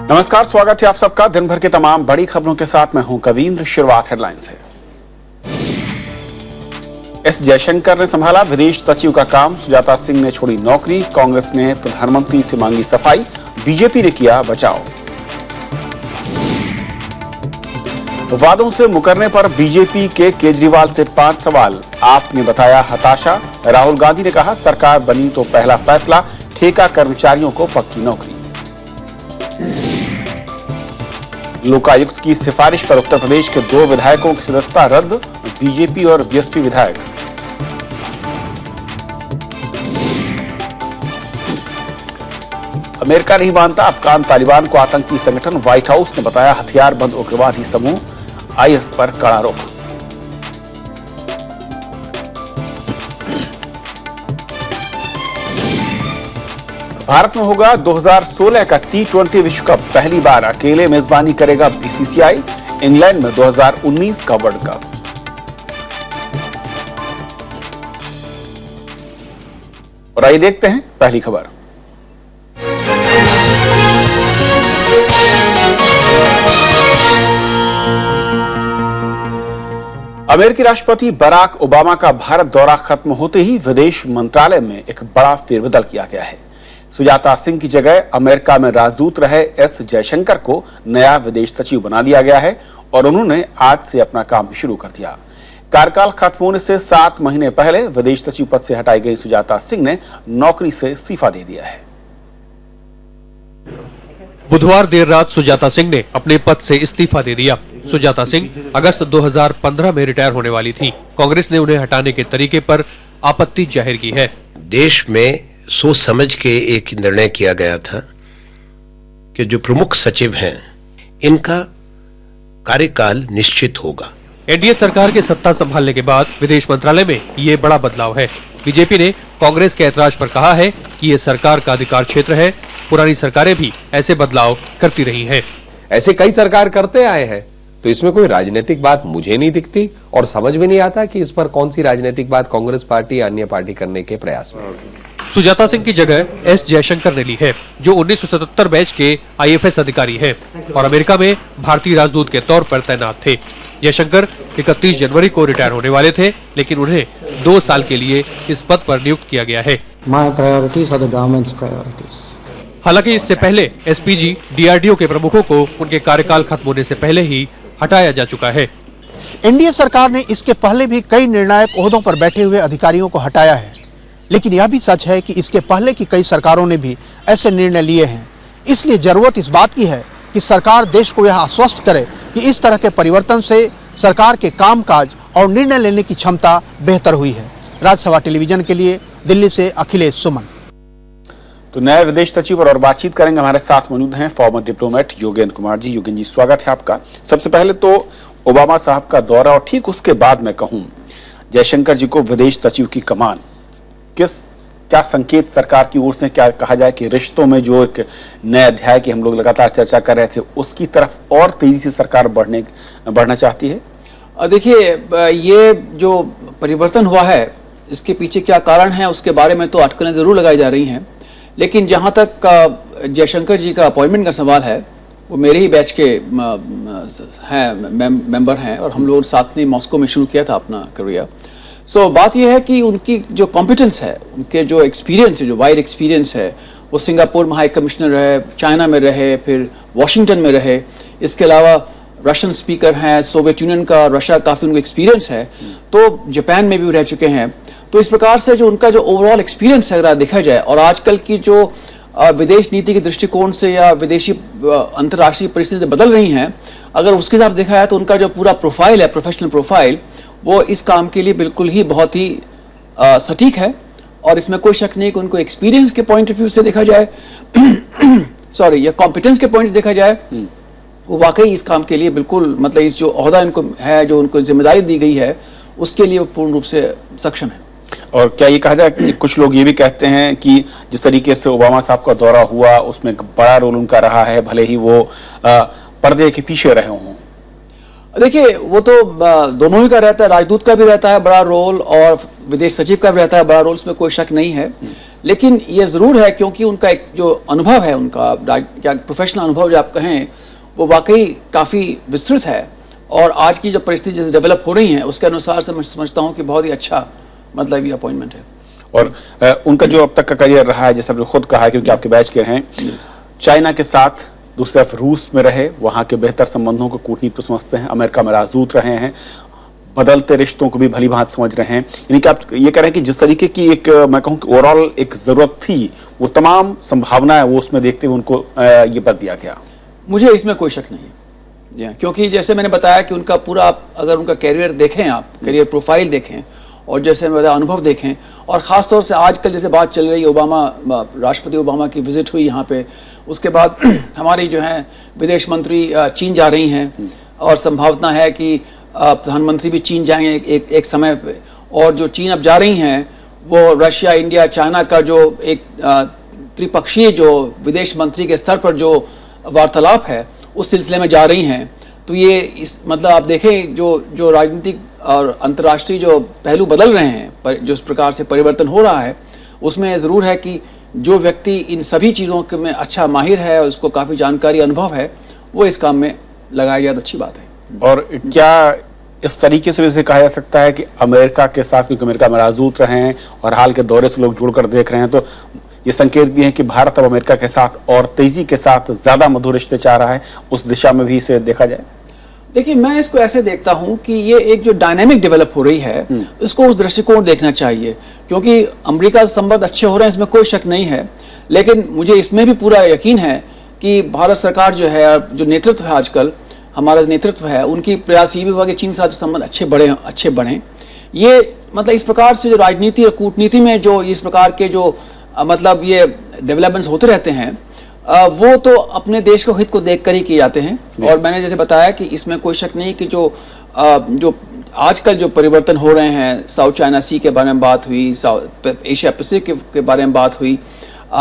नमस्कार, स्वागत है आप सबका दिन भर के तमाम बड़ी खबरों के साथ। मैं हूं कवींद्र। शुरुआत हेडलाइन से। एस जयशंकर ने संभाला विदेश सचिव का काम। सुजाता सिंह ने छोड़ी नौकरी। कांग्रेस ने प्रधानमंत्री से मांगी सफाई। बीजेपी ने किया बचाव। वादों से मुकरने पर बीजेपी के केजरीवाल से 5 सवाल। आपने बताया हताशा। राहुल गांधी ने कहा सरकार बनी तो पहला फैसला ठेका कर्मचारियों को पक्की नौकरी। लोकायुक्त की सिफारिश पर उत्तर प्रदेश के 2 विधायकों की सदस्यता रद्द। बीजेपी और बीएसपी विधायक। अमेरिका नहीं मानता अफगान तालिबान को आतंकी संगठन। व्हाइट हाउस ने बताया हथियारबंद उग्रवादी समूह। आईएस पर कड़ा रोक। भारत में होगा 2016 का T20 विश्व कप। पहली बार अकेले मेजबानी करेगा बीसीसीआई। इंग्लैंड में 2019 का वर्ल्ड कप। और आइए देखते हैं पहली खबर। अमेरिकी राष्ट्रपति बराक ओबामा का भारत दौरा खत्म होते ही विदेश मंत्रालय में एक बड़ा फेरबदल किया गया है। सुजाता सिंह की जगह अमेरिका में राजदूत रहे एस जयशंकर को नया विदेश सचिव बना दिया गया है और उन्होंने आज से अपना काम शुरू कर दिया। कार्यकाल खत्म होने से 7 महीने पहले विदेश सचिव पद से हटाई गई सुजाता सिंह ने नौकरी से इस्तीफा दे दिया है। बुधवार देर रात सुजाता सिंह ने अपने पद से इस्तीफा दे दिया। सुजाता सिंह अगस्त 2015 में रिटायर होने वाली थी। कांग्रेस ने उन्हें हटाने के तरीके पर आपत्ति जाहिर की है। देश में सोच समझ के एक निर्णय किया गया था कि जो प्रमुख सचिव हैं इनका कार्यकाल निश्चित होगा। एनडीए सरकार के सत्ता संभालने के बाद विदेश मंत्रालय में ये बड़ा बदलाव है। बीजेपी ने कांग्रेस के ऐतराज पर कहा है कि ये सरकार का अधिकार क्षेत्र है। पुरानी सरकारें भी ऐसे बदलाव करती रही हैं। ऐसे कई सरकार करते आए हैं, तो इसमें कोई राजनीतिक बात मुझे नहीं दिखती और समझ में नहीं आता कि इस पर कौन सी राजनीतिक बात कांग्रेस पार्टी या अन्य पार्टी करने के प्रयास में। सुजाता सिंह की जगह एस जयशंकर ने ली है, जो 1977 बैच के आईएफएस अधिकारी हैं और अमेरिका में भारतीय राजदूत के तौर पर तैनात थे। जयशंकर 31 जनवरी को रिटायर होने वाले थे, लेकिन उन्हें 2 साल के लिए इस पद पर नियुक्त किया गया है। My priorities are the government's priorities. हालांकि इससे पहले एसपीजी, डीआरडीओ के प्रमुखों को उनके कार्यकाल खत्म होने से पहले ही हटाया जा चुका है। एनडीए सरकार ने इसके पहले भी कई निर्णायक ओहदों पर बैठे हुए अधिकारियों को हटाया है, लेकिन यह भी सच है कि इसके पहले की कई सरकारों ने भी ऐसे निर्णय लिए हैं। इसलिए जरूरत इस बात की है कि सरकार देश को यह आश्वस्त करे कि इस तरह के परिवर्तन से सरकार के कामकाज और निर्णय लेने की क्षमता बेहतर हुई है। राज्यसभा टेलीविजन के लिए दिल्ली से अखिलेश सुमन। तो नए विदेश सचिव पर और बातचीत करेंगे। हमारे साथ मौजूद हैं फॉर्मर डिप्लोमेट योगेंद्र कुमार जी। योगेंद्र जी, स्वागत है आपका। सबसे पहले तो ओबामा साहब का दौरा और ठीक उसके बाद मैं कहूं जयशंकर जी को विदेश सचिव की कमान, क्या संकेत सरकार की ओर से, क्या कहा जाए कि रिश्तों में जो एक नए अध्याय की हम लोग लगातार चर्चा कर रहे थे उसकी तरफ और तेजी से सरकार बढ़ना चाहती है? देखिए, ये जो परिवर्तन हुआ है इसके पीछे क्या कारण है उसके बारे में तो अटकलें जरूर लगाई जा रही हैं, लेकिन जहाँ तक जयशंकर जी का अपॉइंटमेंट का सवाल है, वो मेरे ही बैच के हैं, मेंबर हैं और हम लोग साथ में मॉस्को में शुरू किया था अपना करियर। सो बात यह है कि उनकी जो कॉम्पिटेंस है, उनके जो एक्सपीरियंस है, जो वाइड एक्सपीरियंस है, वो सिंगापुर में हाई कमिश्नर रहे, चाइना में रहे, फिर वॉशिंगटन में रहे, इसके अलावा रशियन स्पीकर हैं, सोवियत यूनियन का, रशिया काफ़ी उनको एक्सपीरियंस है, तो जापान में भी रह चुके हैं। तो इस प्रकार से जो उनका जो ओवरऑल एक्सपीरियंस है अगर देखा जाए, और आजकल की जो विदेश नीति के दृष्टिकोण से या विदेशी अंतर्राष्ट्रीय परिस्थिति से बदल रही हैं, अगर उसके हिसाब देखा जाए तो उनका जो पूरा प्रोफाइल है, प्रोफेशनल प्रोफाइल, वो इस काम के लिए बिल्कुल ही बहुत ही सटीक है और इसमें कोई शक नहीं कि उनको एक्सपीरियंस के पॉइंट ऑफ व्यू से देखा जाए सॉरी या कॉम्पिटेंस के पॉइंट से देखा जाए, वो वाकई इस काम के लिए बिल्कुल, मतलब इस जो ओहदा इनको है, जो उनको जिम्मेदारी दी गई है, उसके लिए वो पूर्ण रूप से सक्षम है। और क्या ये कहा जाए कि कुछ लोग ये भी कहते हैं कि जिस तरीके से ओबामा साहब का दौरा हुआ उसमें एक बड़ा रोल उनका रहा है, भले ही वो पर्दे के पीछे रहे हों? देखिए, वो तो दोनों ही का रहता है, राजदूत का भी रहता है बड़ा रोल और विदेश सचिव का भी रहता है बड़ा रोल, उसमें कोई शक नहीं है। लेकिन ये ज़रूर है क्योंकि उनका एक जो अनुभव है, उनका क्या प्रोफेशनल अनुभव जो आप कहें, वो वाकई काफ़ी विस्तृत है। और आज की जो परिस्थिति जैसे डेवलप हो रही हैं उसके अनुसार से मैं समझता हूँ कि बहुत ही अच्छा मतलब ये अपॉइंटमेंट है। और उनका जो अब तक का करियर रहा है, जैसे आपने खुद कहा है क्योंकि आपके बैच के हैं, चाइना के साथ, दूसरी तरफ रूस में रहे, वहाँ के बेहतर संबंधों को, कूटनीति को समझते हैं, अमेरिका में राजदूत रहे हैं, बदलते रिश्तों को भी भली भांति समझ रहे हैं। यानी कि आप ये कह रहे हैं कि जिस तरीके की एक मैं कहूँ कि ओवरऑल एक जरूरत थी, वो तमाम संभावनाएं वो उसमें देखते हुए उनको ये पद दिया गया। मुझे इसमें कोई शक नहीं है, क्योंकि जैसे मैंने बताया कि उनका पूरा, अगर उनका कैरियर देखें, आप कैरियर प्रोफाइल देखें और जैसे मैं बताया अनुभव देखें, और ख़ास तौर से आजकल जैसे बात चल रही है, ओबामा, राष्ट्रपति ओबामा की विजिट हुई यहाँ पे, उसके बाद हमारी जो है विदेश मंत्री चीन जा रही हैं और संभावना है कि प्रधानमंत्री भी चीन जाएंगे एक समय पे। और जो चीन अब जा रही हैं वो रशिया, इंडिया, चाइना का जो एक त्रिपक्षीय जो विदेश मंत्री के स्तर पर जो वार्तालाप है उस सिलसिले में जा रही हैं। तो ये इस मतलब आप देखें जो राजनीतिक और अंतर्राष्ट्रीय जो पहलू बदल रहे हैं, जो इस प्रकार से परिवर्तन हो रहा है, उसमें ज़रूर है कि जो व्यक्ति इन सभी चीज़ों के में अच्छा माहिर है और उसको काफ़ी जानकारी, अनुभव है, वो इस काम में लगाया जाए तो अच्छी बात है। और क्या इस तरीके से वैसे कहा जा सकता है कि अमेरिका के साथ, क्योंकि अमेरिका में राजदूत रहे हैं और हाल के दौरे से लोग जुड़कर देख रहे हैं, तो ये संकेत भी है कि भारत अब अमेरिका के साथ और तेजी के साथ ज्यादा मधुर रिश्ते चाह रहा है, उस दिशा में भी इसे देखा जाए? देखिए, मैं इसको ऐसे देखता हूं कि ये एक जो डायनामिक डेवलप हो रही है, इसको उस दृष्टिकोण देखना चाहिए, क्योंकि अमेरिका से संबंध अच्छे हो रहे हैं, इसमें कोई शक नहीं है। लेकिन मुझे इसमें भी पूरा यकीन है कि भारत सरकार जो है, जो नेतृत्व है आजकल, हमारा नेतृत्व है, उनकी प्रयास ये भी हुआ कि चीन के साथ संबंध अच्छे बढ़ें। ये मतलब इस प्रकार से जो राजनीति और कूटनीति में जो इस प्रकार के जो मतलब ये डेवलपमेंट्स होते रहते हैं, वो तो अपने देश के हित को देखकर ही किए जाते हैं। और मैंने जैसे बताया कि इसमें कोई शक नहीं कि जो आजकल जो परिवर्तन हो रहे हैं, साउथ चाइना सी के बारे में बात हुई, एशिया पैसिफिक के बारे में बात हुई,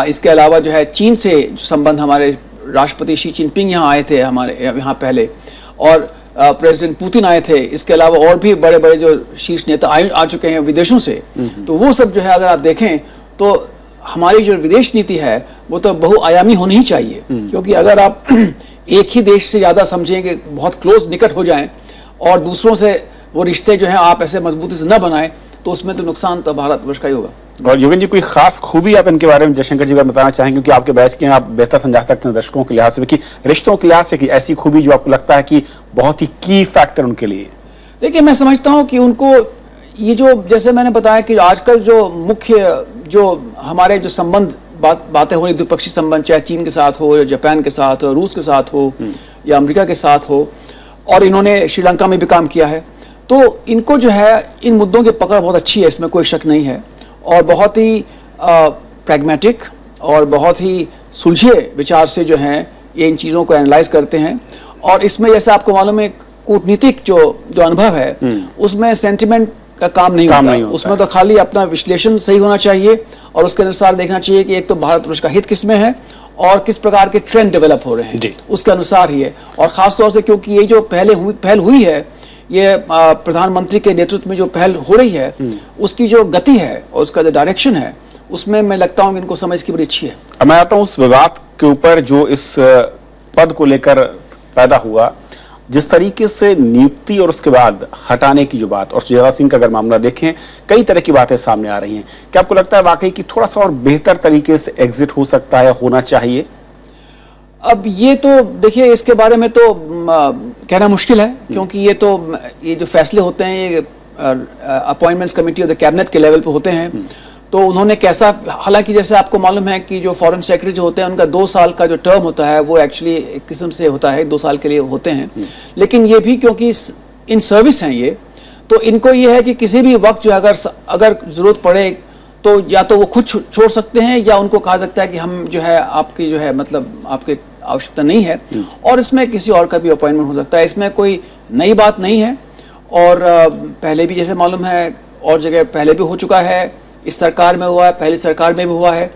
इसके अलावा जो है चीन से जो संबंध, हमारे राष्ट्रपति शी जिनपिंग यहाँ आए थे हमारे यहाँ पहले, और प्रेसिडेंट पुतिन आए थे, इसके अलावा और भी बड़े बड़े जो शीर्ष नेता आ चुके हैं विदेशों से। तो वो सब जो है अगर आप देखें तो हमारी जो विदेश नीति है वो तो बहुआयामी होनी ही चाहिए, क्योंकि अगर आप एक ही देश से ज़्यादा समझें कि बहुत क्लोज निकट हो जाएं और दूसरों से वो रिश्ते जो हैं आप ऐसे मजबूती से न बनाएं, तो उसमें तो नुकसान तो भारतवर्ष का ही होगा। और योगेन जी, कोई खास खूबी आप इनके बारे में जयशंकर जी बताना चाहेंगे, क्योंकि आपके बैच के आप बेहतर समझा सकते हैं दर्शकों के लिहाज से कि रिश्तों के लिहाज से कि ऐसी खूबी जो आपको लगता है कि बहुत ही की फैक्टर उनके लिए? देखिए, मैं समझता हूँ कि उनको ये जो, जैसे मैंने बताया कि आजकल जो मुख्य जो हमारे जो संबंध बातें हो रही, द्विपक्षीय संबंध, चाहे चीन के साथ हो या जापान के साथ हो, रूस के साथ हो या अमेरिका के साथ हो, और इन्होंने श्रीलंका में भी काम किया है, तो इनको जो है इन मुद्दों की पकड़ बहुत अच्छी है, इसमें कोई शक नहीं है। और बहुत ही प्रैग्मेटिक और बहुत ही सुलझे विचार से जो हैं ये इन चीज़ों को एनालाइज करते हैं। और इसमें जैसे आपको मालूम है, कूटनीतिक जो अनुभव है उसमें सेंटिमेंट का काम नहीं होता, उसमें तो खाली अपना विश्लेषण सही होना चाहिए और उसके अनुसार देखना चाहिए कि एक तो भारतवर्ष का हित किस में है और किस प्रकार के ट्रेंड डेवलप हो रहे हैं, उसके अनुसार ही है। और ख़ास तौर से क्योंकि ये जो पहल हुई है, ये प्रधानमंत्री के नेतृत्व में जो पहल हो रही है, उसकी जो गति है और उसका जो डायरेक्शन है, उसमें मैं लगता हूँ कि इनको समझ की बड़ी अच्छी है। मैं आता हूँ उस विवाद के ऊपर जो इस पद को लेकर पैदा हुआ, जिस तरीके से नियुक्ति और उसके बाद हटाने की जो बात, और सुजाता सिंह का अगर मामला देखें, कई तरह की बातें सामने आ रही हैं। क्या आपको लगता है वाकई कि थोड़ा सा और बेहतर तरीके से एग्जिट हो सकता है, होना चाहिए? अब ये तो देखिए, इसके बारे में तो कहना मुश्किल है, क्योंकि ये जो फैसले होते हैं ये appointments committee of the cabinet के लेवल पे होते हैं। तो उन्होंने कैसा, हालांकि जैसे आपको मालूम है कि जो फॉरेन सेक्रेटरी जो होते हैं उनका 2 साल का जो टर्म होता है वो एक्चुअली एक किस्म से होता है, 2 साल के लिए होते हैं। लेकिन ये भी क्योंकि इन सर्विस हैं ये, तो इनको ये है कि किसी भी वक्त जो अगर ज़रूरत पड़े तो या तो वो खुद छोड़ सकते हैं या उनको कहा सकता है कि हम जो है आपकी जो है मतलब आपके आवश्यकता नहीं है, और इसमें किसी और का भी अपॉइंटमेंट हो सकता है। इसमें कोई नई बात नहीं है, और पहले भी जैसे मालूम है और जगह पहले भी हो चुका है, इस सरकार में हुआ है, पहली सरकार में भी हुआ है।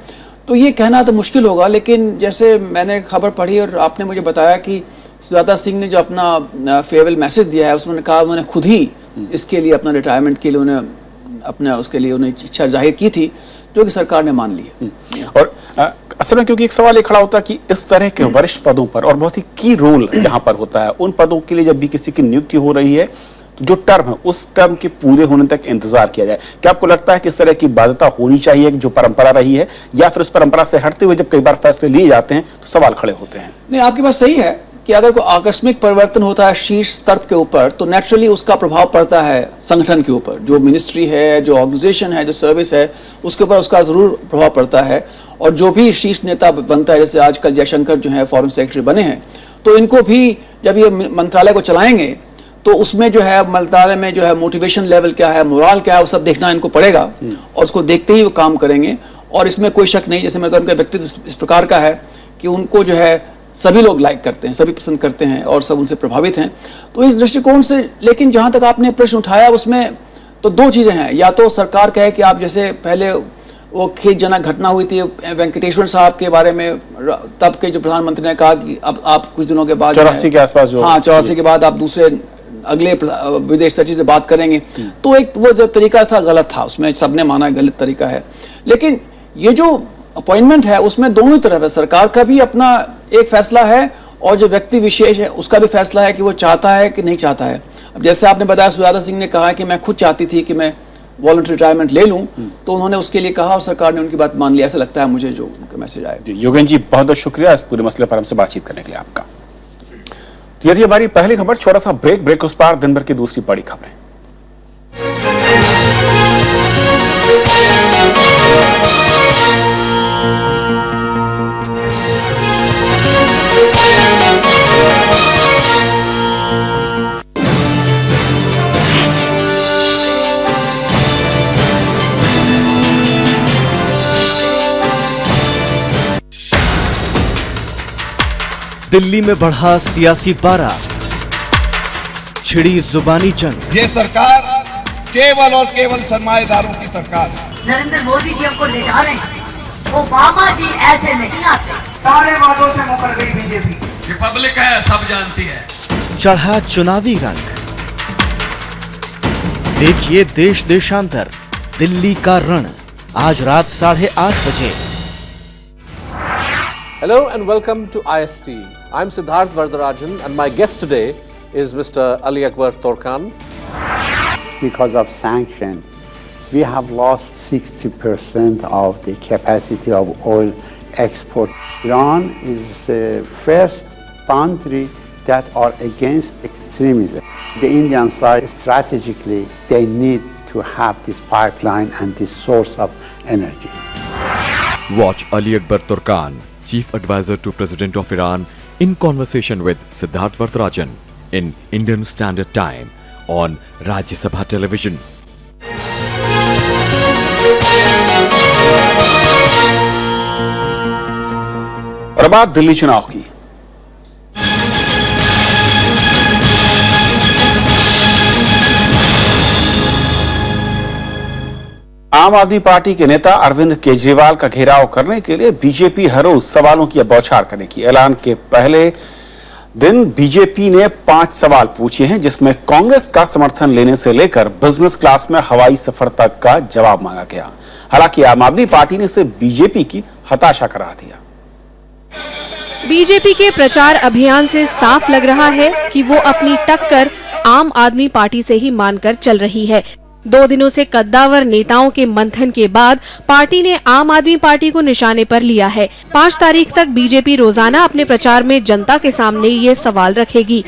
तो ये कहना तो मुश्किल होगा, लेकिन जैसे मैंने खबर पढ़ी और आपने मुझे बताया कि सुजाता सिंह ने जो अपना फेयरवेल मैसेज दिया है, उसमें कहा उन्होंने खुद ही इसके लिए अपना रिटायरमेंट के लिए उन्हें अपना उसके लिए उन्हें इच्छा जाहिर की थी, जो कि सरकार ने मान ली है। और असल में क्योंकि एक सवाल ये खड़ा होता है कि इस तरह के वरिष्ठ पदों पर और बहुत ही की रोल जहां पर होता है, उन पदों के लिए जब भी किसी की नियुक्ति हो रही है तो जो टर्म है उस टर्म के पूरे होने तक इंतजार किया जाए। क्या आपको लगता है कि इस तरह की बाध्यता होनी चाहिए जो परंपरा रही है, या फिर उस परंपरा से हटते हुए जब कई बार फैसले लिए जाते हैं तो सवाल खड़े होते हैं? नहीं, आपकी बात सही है कि अगर कोई आकस्मिक परिवर्तन होता है शीर्ष स्तर के ऊपर तो नेचुरली उसका प्रभाव पड़ता है संगठन के ऊपर, जो मिनिस्ट्री है, जो ऑर्गेनाइजेशन है, जो सर्विस है, उसके ऊपर उसका जरूर प्रभाव पड़ता है। और जो भी शीर्ष नेता बनता है, जैसे आजकल जयशंकर जो है फॉरेन सेक्रेटरी बने हैं, तो इनको भी जब ये मंत्रालय को चलाएंगे तो उसमें जो है मंत्रालय में जो है मोटिवेशन लेवल क्या है, मोरल क्या है, वो सब देखना इनको पड़ेगा और उसको देखते ही वो काम करेंगे। और इसमें कोई शक नहीं, जैसे मैं तो उनका व्यक्तित्व इस प्रकार का है कि उनको जो है सभी लोग लाइक करते हैं, सभी पसंद करते हैं और सब उनसे प्रभावित हैं। तो इस दृष्टिकोण से, लेकिन जहां तक आपने प्रश्न उठाया उसमें तो दो चीजें हैं, या तो सरकार कहे कि आप जैसे पहले वो खेदजनक घटना हुई थी वेंकटेश्वर साहब के बारे में, तब के जो प्रधानमंत्री ने कहा कि अब आप कुछ दिनों के बाद 84 के आसपास जो, हाँ 84 के बाद आप दूसरे अगले विदेश सचिव से बात करेंगे, तो एक वो जो तरीका था गलत था, उसमें सबने माना गलत तरीका है। लेकिन ये जो अपॉइंटमेंट है उसमें दोनों ही तरफ है, सरकार का भी अपना एक फैसला है और जो व्यक्ति विशेष है उसका भी फैसला है कि वो चाहता है कि नहीं चाहता है। अब जैसे आपने बताया, सुजाता सिंह ने कहा कि मैं खुद चाहती थी कि मैं वॉलंटरी रिटायरमेंट ले लूं, तो उन्होंने उसके लिए कहा और सरकार ने उनकी बात मान ली। ऐसा लगता है मुझे जो उनका मैसेज आया। योगेंद्र जी, बहुत बहुत शुक्रिया इस पूरे मसले पर हमसे बातचीत करने के लिए आपका। तो यदि हमारी पहली खबर, छोटा सा ब्रेक उस पार दिन भर की दूसरी बड़ी खबरें। दिल्ली में बढ़ा सियासी पारा, छिड़ी जुबानी जंग। ये सरकार केवल और केवल सरमाएदारों की सरकार है। नरेंद्र मोदी जी हमको ले जा रहे हैं, ओबामा जी ऐसे नहीं आते। सारे वादों से मुकर गई बीजेपी। ये पब्लिक है, सब जानती है। चढ़ा चुनावी रंग, देखिए देश देशांतर दिल्ली का रण, आज रात 8:30 बजे। Hello and welcome to IST. I'm Siddharth Vardarajan and my guest today is Mr. Ali Akbar Torkan. Because of sanction, we have lost 60% of the capacity of oil export. Iran is the first country that are against extremism. The Indian side, strategically, they need to have this pipeline and this source of energy. Watch Ali Akbar Torkan, Chief Advisor to President of Iran, in conversation with Siddharth Vardarajan in Indian Standard Time on Rajya Sabha Television. और बात दिल्ली चुनाव की। आम आदमी party के नेता अरविंद केजरीवाल का घेराव करने के लिए बीजेपी हर रोज सवालों की बौछार करेगी। ऐलान के पहले दिन बीजेपी ने 5 सवाल पूछे हैं, जिसमें कांग्रेस का समर्थन लेने से लेकर बिजनेस क्लास में हवाई सफर तक का जवाब मांगा गया। हालांकि आम आदमी पार्टी ने इसे बीजेपी की हताशा करार दिया। बीजेपी के प्रचार अभियान से साफ लग रहा है कि वो अपनी टक्कर आम आदमी पार्टी से ही मानकर चल रही है। 2 दिनों से कद्दावर नेताओं के मंथन के बाद पार्टी ने आम आदमी पार्टी को निशाने पर लिया है। 5 तारीख तक बीजेपी रोजाना अपने प्रचार में जनता के सामने ये सवाल रखेगी।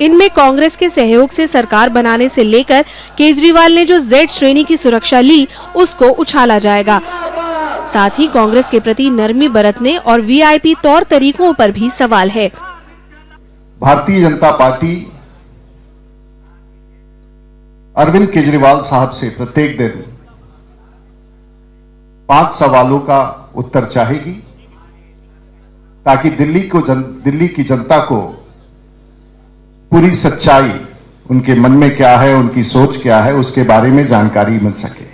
इनमें कांग्रेस के सहयोग से सरकार बनाने से लेकर केजरीवाल ने जो Z श्रेणी की सुरक्षा ली उसको उछाला जाएगा। साथ ही कांग्रेस के प्रति नरमी बरतने और VIP तौर तरीकों पर भी सवाल है। भारतीय जनता पार्टी अरविंद केजरीवाल साहब से प्रत्येक दिन 5 सवालों का उत्तर चाहेगी, ताकि दिल्ली की जनता को पूरी सच्चाई, उनके मन में क्या है, उनकी सोच क्या है, उसके बारे में जानकारी मिल सके।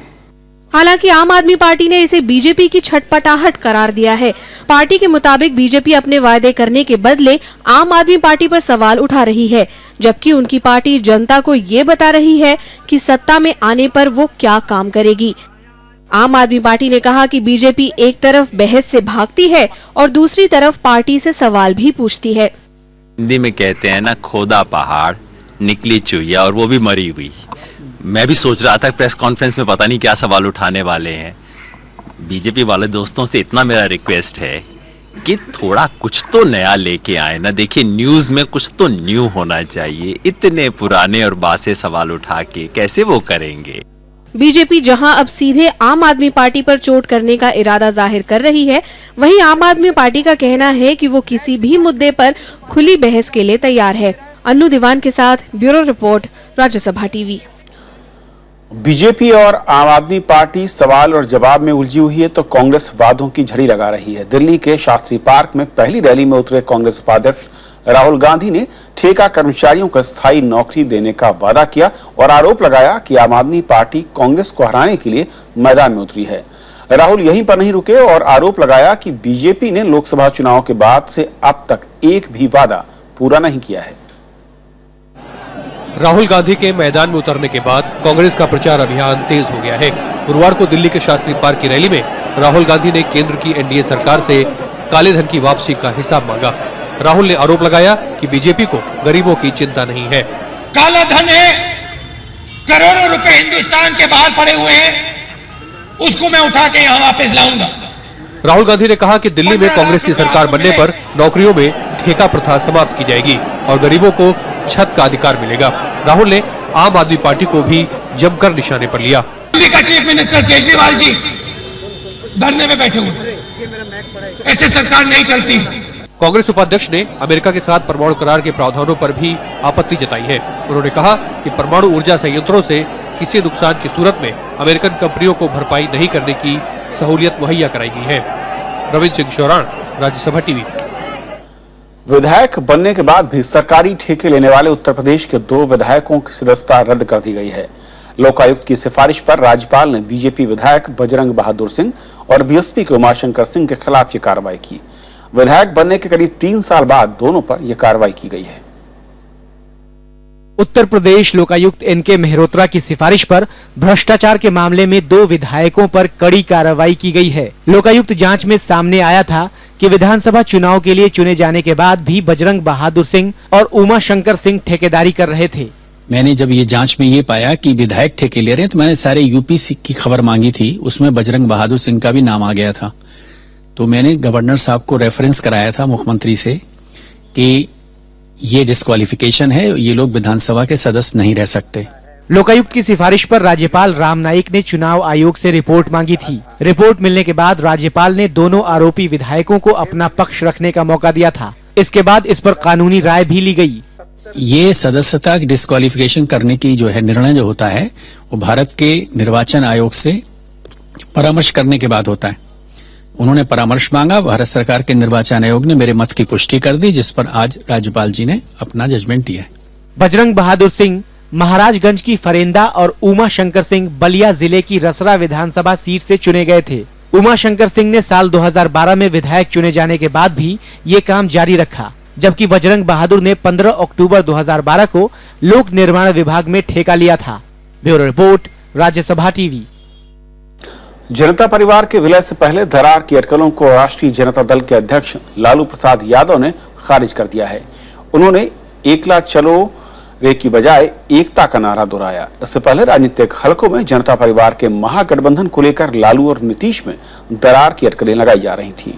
हालांकि आम आदमी पार्टी ने इसे बीजेपी की छटपटाहट करार दिया है। पार्टी के मुताबिक बीजेपी अपने वायदे करने के बदले आम आदमी पार्टी पर सवाल उठा रही है, जबकि उनकी पार्टी जनता को ये बता रही है कि सत्ता में आने पर वो क्या काम करेगी। आम आदमी पार्टी ने कहा कि बीजेपी एक तरफ बहस से भागती है और दूसरी तरफ पार्टी से सवाल भी पूछती है। हिंदी में कहते हैं ना, खोदा पहाड़ निकली चुहिया, और वो भी मरी हुई। मैं भी सोच रहा था प्रेस कॉन्फ्रेंस में पता नहीं क्या सवाल उठाने वाले हैं। बीजेपी वाले दोस्तों से इतना मेरा रिक्वेस्ट है कि थोड़ा कुछ तो नया लेके आए ना। देखिए, न्यूज में कुछ तो न्यू होना चाहिए। इतने पुराने और बासे सवाल उठा के कैसे वो करेंगे। बीजेपी जहां अब सीधे आम आदमी पार्टी पर चोट करने का इरादा जाहिर कर रही है, वहीं आम आदमी पार्टी का कहना है कि वो किसी भी मुद्दे पर खुली बहस के लिए तैयार है। अन्नू दीवान के साथ bureau report, Rajya Sabha TV. BJP और आम आदमी पार्टी सवाल और जवाब में उलझी हुई है तो कांग्रेस वादों की झड़ी लगा रही है। दिल्ली के शास्त्री पार्क में पहली रैली में उतरे कांग्रेस उपाध्यक्ष राहुल गांधी ने ठेका कर्मचारियों को स्थायी नौकरी देने का वादा किया और आरोप लगाया कि आम आदमी पार्टी कांग्रेस को हराने के लिए मैदान में उतरी है। राहुल यहीं पर नहीं रुके और आरोप लगाया कि बीजेपी ने लोकसभा चुनाव के बाद से अब तक एक भी वादा पूरा नहीं किया है। राहुल गांधी के मैदान में उतरने के बाद कांग्रेस का प्रचार अभियान तेज हो गया है। गुरुवार को दिल्ली के शास्त्री पार्क की रैली में राहुल गांधी ने केंद्र की एनडीए सरकार से काले धन की वापसी का हिसाब मांगा। राहुल ने आरोप लगाया कि बीजेपी को गरीबों की चिंता नहीं है। काला धन है, करोड़ों रुपए हिंदुस्तान के बाहर पड़े हुए हैं, उसको मैं उठा के यहाँ वापस लाऊंगा। राहुल गांधी ने कहा कि दिल्ली में कांग्रेस की सरकार बनने पर नौकरियों में ठेका प्रथा समाप्त की जाएगी और गरीबों को छत का अधिकार मिलेगा। राहुल ने आम आदमी पार्टी को भी जमकर निशाने पर लिया। दिल्ली का चीफ मिनिस्टर केजरीवाल जी धरने में बैठे हुए, ऐसे सरकार नहीं चलती। कांग्रेस उपाध्यक्ष ने अमेरिका के साथ परमाणु करार के प्रावधानों पर भी आपत्ति जताई है। उन्होंने कहा कि परमाणु ऊर्जा संयंत्रों से किसी नुकसान की सूरत में अमेरिकन कंपनियों को भरपाई नहीं करने की सहूलियत मुहैया कराई गई है। रविंद्र सिंह शौरान, राज्यसभा टीवी। विधायक बनने के बाद भी सरकारी ठेके लेने वाले उत्तर प्रदेश के 2 विधायकों की सदस्यता रद्द कर दी गई है। लोकायुक्त की सिफारिश पर राज्यपाल ने बीजेपी विधायक बजरंग बहादुर सिंह और बीएसपी के उमाशंकर सिंह के खिलाफ ये कार्रवाई की। विधायक बनने के करीब 3 साल बाद दोनों पर यह कार्रवाई की गई है। उत्तर प्रदेश लोकायुक्त एनके मेहरोत्रा की सिफारिश पर भ्रष्टाचार के मामले में 2 विधायकों पर कड़ी कार्रवाई की गई है। लोकायुक्त जांच में सामने आया था कि विधानसभा चुनाव के लिए चुने जाने के बाद भी बजरंग बहादुर सिंह और उमा शंकर सिंह ठेकेदारी कर रहे थे। मैंने जब ये जांच में ये पाया कि विधायक ठेके ले रहे हैं तो मैंने सारे यूपी की खबर मांगी थी, उसमें बजरंग बहादुर सिंह का भी नाम आ गया था। तो मैंने गवर्नर साहब को रेफरेंस कराया था मुख्यमंत्री से कि ये डिस्क्वालिफिकेशन है, ये लोग विधानसभा के सदस्य नहीं रह सकते। लोकायुक्त की सिफारिश पर राज्यपाल राम नाईक ने चुनाव आयोग से रिपोर्ट मांगी थी। रिपोर्ट मिलने के बाद राज्यपाल ने दोनों आरोपी विधायकों को अपना पक्ष रखने का मौका दिया था। इसके बाद इस पर कानूनी राय भी ली गई। ये सदस्यता डिस्क्वालिफिकेशन करने की जो है निर्णय जो होता है वो भारत के निर्वाचन आयोग से परामर्श करने के बाद होता है। उन्होंने परामर्श मांगा, भारत सरकार के निर्वाचन आयोग ने मेरे मत की पुष्टि कर दी, जिस पर आज राज्यपाल जी ने अपना जजमेंट दिया है। बजरंग बहादुर सिंह महाराजगंज की फरेंदा और उमा शंकर सिंह बलिया जिले की रसरा विधानसभा सीट से चुने गए थे। उमा शंकर सिंह ने साल 2012 में विधायक चुने जाने के बाद भी ये काम जारी रखा, जबकि बजरंग बहादुर ने 15 अक्टूबर 2012 को लोक निर्माण विभाग में ठेका लिया था। Bureau report, Rajya Sabha TV. जनता परिवार के विलय से पहले दरार की अटकलों को राष्ट्रीय जनता दल के अध्यक्ष लालू प्रसाद यादव ने खारिज कर दिया है। उन्होंने एकला चलो रे की बजाय एकता का नारा दोहराया। इससे पहले राजनीतिक हलकों में जनता परिवार के महागठबंधन को लेकर लालू और नीतीश में दरार की अटकलें लगाई जा रही थी।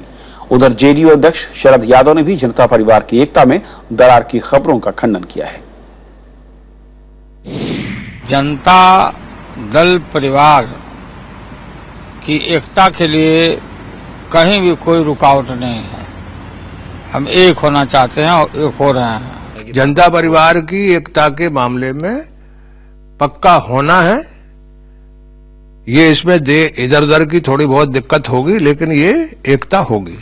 उधर जेडीयू अध्यक्ष शरद यादव ने भी जनता परिवार की एकता में दरार की खबरों का खंडन किया है। जनता दल परिवार की एकता के लिए कहीं भी कोई रुकावट नहीं है। हम एक होना चाहते हैं और एक हो रहे हैं। जनता परिवार की एकता के मामले में पक्का होना है। ये इसमें इधर उधर की थोड़ी बहुत दिक्कत होगी, लेकिन ये एकता होगी।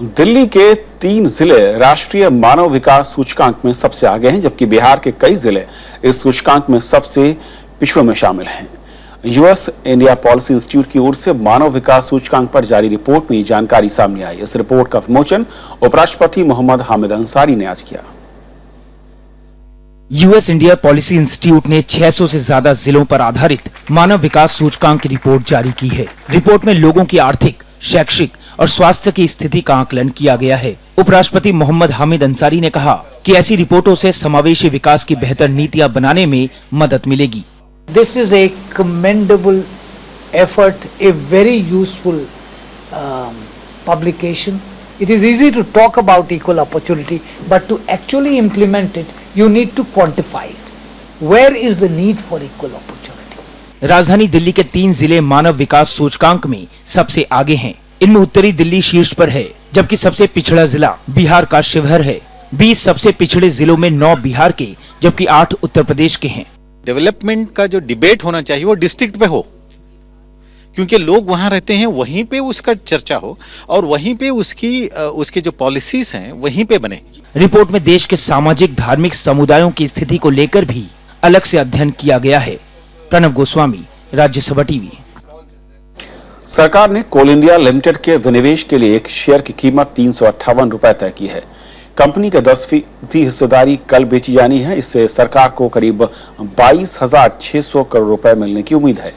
दिल्ली के 3 जिले राष्ट्रीय मानव विकास सूचकांक में सबसे आगे हैं, जबकि बिहार के कई जिले इस सूचकांक में सबसे पिछड़ों में शामिल हैं। यूएस इंडिया पॉलिसी इंस्टीट्यूट की ओर से मानव विकास सूचकांक पर जारी रिपोर्ट में ये जानकारी सामने आई। इस रिपोर्ट का विमोचन उपराष्ट्रपति मोहम्मद हामिद अंसारी ने आज किया। यूएस इंडिया पॉलिसी इंस्टीट्यूट ने 600 से ज्यादा जिलों पर आधारित मानव विकास सूचकांक की रिपोर्ट जारी की है। रिपोर्ट में लोगों की आर्थिक, शैक्षिक और स्वास्थ्य की स्थिति का आकलन किया गया है। उपराष्ट्रपति मोहम्मद हामिद अंसारी ने कहा कि ऐसी रिपोर्टों से समावेशी विकास की बेहतर नीतियां बनाने में मदद मिलेगी। This is a commendable effort, a very useful publication. It is easy to talk about equal opportunity, but to actually implement it, you need to quantify it. Where is the need for equal opportunity? राजधानी दिल्ली के 3 जिले मानव विकास सूचकांक में सबसे आगे हैं। इनमें उत्तरी दिल्ली शीर्ष पर है, जबकि सबसे पिछड़ा जिला बिहार का शिवहर है। 20 सबसे पिछड़े जिलों में 9 बिहार के, जबकि 8 उत्तर प्रदेश के हैं। डेवलपमेंट का जो डिबेट होना चाहिए वो डिस्ट्रिक्ट पे हो, क्योंकि लोग वहां रहते हैं, वहीं पे उसका चर्चा हो और वहीं पे उसकी जो पॉलिसीज हैं वहीं पे बने। रिपोर्ट में देश के सामाजिक धार्मिक समुदायों की स्थिति को लेकर भी अलग से अध्ययन किया गया है। प्रणव गोस्वामी, राज्यसभा टीवी। सरकार ने कोल इंडिया लिमिटेड के विनिवेश के लिए एक शेयर की कीमत 358 रुपए तय की है। कंपनी के 10% हिस्सेदारी कल बेची जानी है। इससे सरकार को करीब 22,600 करोड़ रुपए मिलने की उम्मीद है।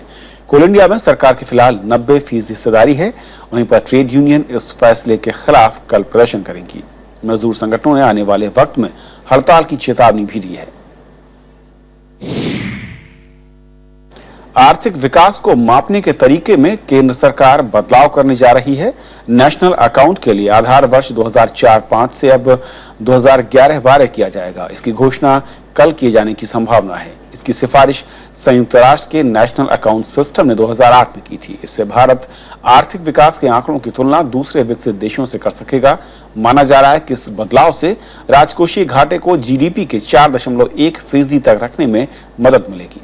कोल इंडिया में सरकार की फिलहाल 90% हिस्सेदारी है। वहीं पर ट्रेड यूनियन इस फैसले के खिलाफ कल प्रदर्शन करेंगी। मजदूर संगठनों ने आने वाले वक्त में हड़ताल की चेतावनी भी दी है। आर्थिक विकास को मापने के तरीके में केंद्र सरकार बदलाव करने जा रही है। नेशनल अकाउंट के लिए आधार वर्ष 2004-05 से अब 2011-12 किया जाएगा। इसकी घोषणा कल किए जाने की संभावना है। इसकी सिफारिश संयुक्त राष्ट्र के नेशनल अकाउंट सिस्टम ने 2008 में की थी। इससे भारत आर्थिक विकास के आंकड़ों की तुलना दूसरे विकसित देशों से कर सकेगा। माना जा रहा है कि इस बदलाव से राजकोषीय घाटे को जीडीपी के 4.1% तक रखने में मदद मिलेगी।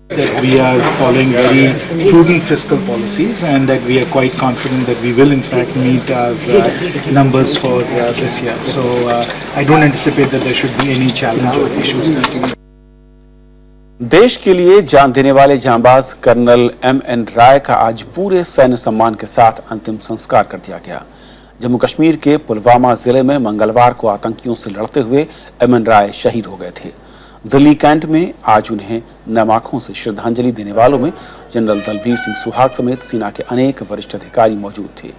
That we are following very prudent fiscal policies and that we are quite confident that we will in fact meet our numbers for this year. So I don't anticipate that there should be any challenge or issues that देश के लिए जान देने वाले जांबाज colonel M.N. राय का आज पूरे सैन्य सम्मान के साथ अंतिम संस्कार कर दिया गया। जम्मू कश्मीर के पुलवामा जिले में मंगलवार को आतंकियों से लड़ते हुए M.N. राय शहीद हो गए थे। दिल्ली कैंट में आज उन्हें नम आंखों से श्रद्धांजलि देने वालों में जनरल दलबीर सिंह सुहाग समेत सेना के अनेक वरिष्ठ अधिकारी मौजूद थे।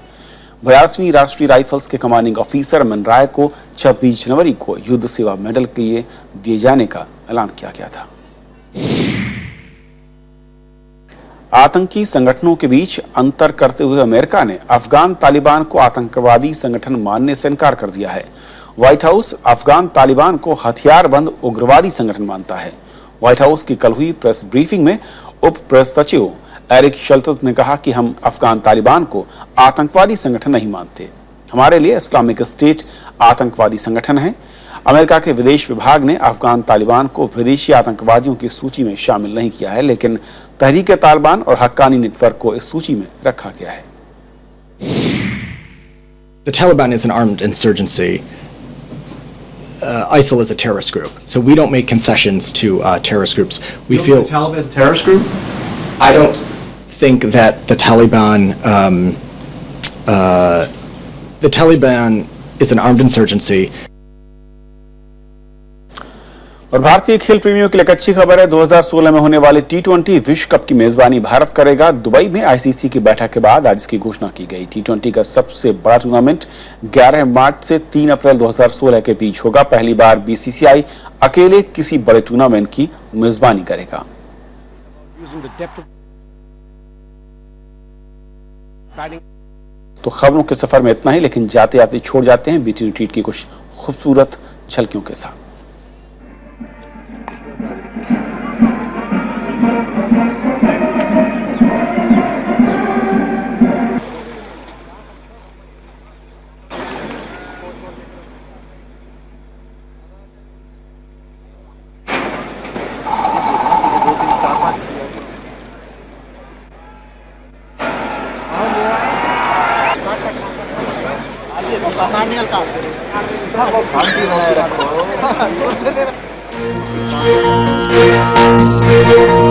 42वीं राष्ट्रीय राइफल्स के कमांडिंग ऑफिसर M.N. राय को 26 जनवरी को युद्ध सेवा मेडल के लिए दिए जाने का ऐलान किया गया था। आतंकी संगठनों के बीच अंतर करते हुए अमेरिका ने अफगान तालिबान को आतंकवादी संगठन मानने से इनकार कर दिया है। व्हाइट हाउस अफगान तालिबान को हथियारबंद उग्रवादी संगठन मानता है। व्हाइट हाउस की कल हुई प्रेस ब्रीफिंग में उप प्रेस सचिव एरिक शल्टज ने कहा कि हम अफगान तालिबान को आतंकवादी संगठन नहीं मानते। हमारे लिए इस्लामिक स्टेट आतंकवादी संगठन है। अमेरिका के विदेश विभाग ने अफगान तालिबान को विदेशी आतंकवादियों की सूची में शामिल नहीं किया है, लेकिन तहरीक तालिबान और हक्कानी नेटवर्क को इस सूची में रखा गया है। The Taliban is an armed insurgency. ISIL is a terrorist group, so we don't make concessions to terrorist groups. We feel the Taliban is a terrorist group. I don't think that the Taliban is an armed insurgency. और भारतीय खेल प्रेमियों के लिए एक अच्छी खबर है। 2016 में होने वाले T20 विश्व कप की मेजबानी भारत करेगा। दुबई में आईसीसी की बैठक के बाद आज इसकी घोषणा की गई। T20 का सबसे बड़ा टूर्नामेंट 11 मार्च से 3 अप्रैल 2016 के बीच होगा। पहली बार बीसीसीआई अकेले किसी बड़े टूर्नामेंट की मेजबानी करेगा। तो खबरों के सफर में इतना ही, लेकिन जाते जाते छोड़ जाते हैं बीटी रिट्रीट की कुछ खूबसूरत झलकियों के साथ। रखो